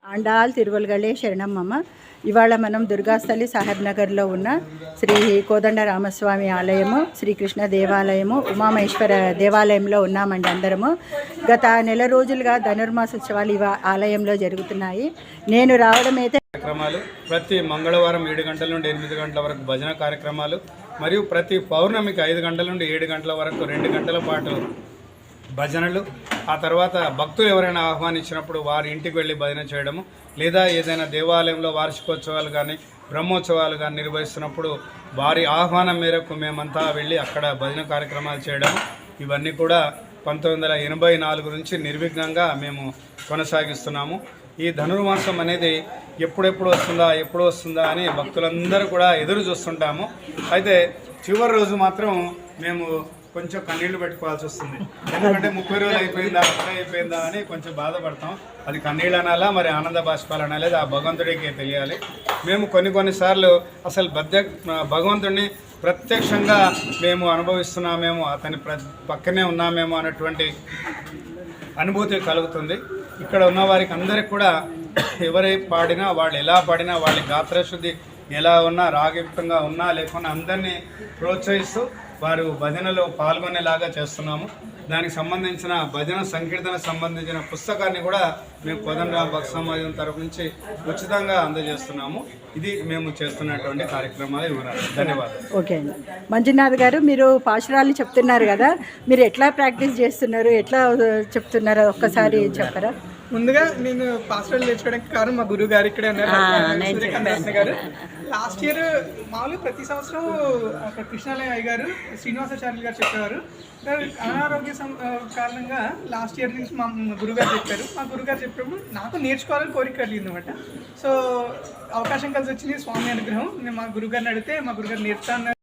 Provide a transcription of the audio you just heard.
ఆండాల్ తిరువల్గళే శరణమ్మమ్మ. ఇవాళ మనం దుర్గాస్థలి సాహెబ్ నగర్లో ఉన్న శ్రీ కోదండ రామస్వామి ఆలయము, శ్రీకృష్ణ దేవాలయము, ఉమామహేశ్వర దేవాలయంలో ఉన్నామండి అందరము. గత నెల రోజులుగా ధనుర్మాసోత్సవాలు ఆలయంలో జరుగుతున్నాయి. నేను రావడం అయితే కార్యక్రమాలు ప్రతి మంగళవారం 7 గంటల నుండి 8 గంటల వరకు భజన కార్యక్రమాలు, మరియు ప్రతి పౌర్ణమికి 5 గంటల నుండి 7 గంటల వరకు 2 గంటల పాటు భజనలు. ఆ తర్వాత భక్తులు ఎవరైనా ఆహ్వానించినప్పుడు వారి ఇంటికి వెళ్ళి భజన చేయడము, లేదా ఏదైనా దేవాలయంలో వార్షికోత్సవాలు కానీ బ్రహ్మోత్సవాలు కానీ నిర్వహిస్తున్నప్పుడు వారి ఆహ్వానం మేరకు మేమంతా వెళ్ళి అక్కడ భజన కార్యక్రమాలు చేయడం, ఇవన్నీ కూడా 1984 నుంచి నిర్విఘ్నంగా మేము కొనసాగిస్తున్నాము. ఈ ధనుర్మాసం అనేది ఎప్పుడెప్పుడు వస్తుందా అని భక్తులందరూ కూడా ఎదురు చూస్తుంటాము. అయితే చివరి రోజు మాత్రం మేము కొంచెం కన్నీళ్లు పెట్టుకోవాల్సి వస్తుంది. ఎందుకంటే 30 రోజులు అయిపోయిందా అని కొంచెం బాధపడతాం. అది కన్నీళ్ళు అనాలా, మరి ఆనంద బాష్పాలు అనాలి, ఆ భగవంతుడికి తెలియాలి. మేము కొన్నిసార్లు అసలు భగవంతుడిని ప్రత్యక్షంగా మేము అనుభవిస్తున్నామేమో, అతని పక్కనే ఉన్నామేమో అన్నటువంటి అనుభూతి కలుగుతుంది. ఇక్కడ ఉన్న వారికి అందరికి కూడా ఎవరై పాడినా, వాళ్ళు ఎలా పాడినా, వాళ్ళ గాత్రశుద్ధి ఎలా ఉన్నా, రాగయుక్తంగా ఉన్నా లేకున్నా అందరినీ ప్రోత్సహిస్తూ వారు భజనలో పాల్గొనేలాగా చేస్తున్నాము. దానికి సంబంధించిన భజన సంకీర్తన సంబంధించిన పుస్తకాన్ని కూడా మేము కోదండరామ భక్త సమాజం తరఫు నుంచి ఉచితంగా అందజేస్తున్నాము. ఇది మేము చేస్తున్నటువంటి కార్యక్రమాల వివరాలు. ధన్యవాదాలు. ఓకే అండి. మంజునాథ్ గారు, మీరు పాశురాలు చెప్తున్నారు కదా, మీరు ఎట్లా ప్రాక్టీస్ చేస్తున్నారు, ఎట్లా చెప్తున్నారో ఒక్కసారి చెప్పరా? ముందుగా నేను పాస్టర్లు నేర్చుకోవడానికి కారణం మా గురువు గారు ఇక్కడే ఉన్నారు గారు. లాస్ట్ ఇయర్ మామూలు ప్రతి సంవత్సరం అక్కడ కృష్ణాలయ అయ్య గారు శ్రీనివాసాచార్యులు గారు చెప్పేవారు. అనారోగ్య కారణంగా లాస్ట్ ఇయర్ నుంచి మా గురుగారు చెప్పారు. మా గురుగారు చెప్పినప్పుడు నాకు నేర్చుకోవాలని కోరిక కలిగింది అనమాట. సో అవకాశం కలిసి వచ్చింది, స్వామి అనుగ్రహం. నేను మా గురుగారిని అడిగితే మా గురుగారు నేర్చుతాను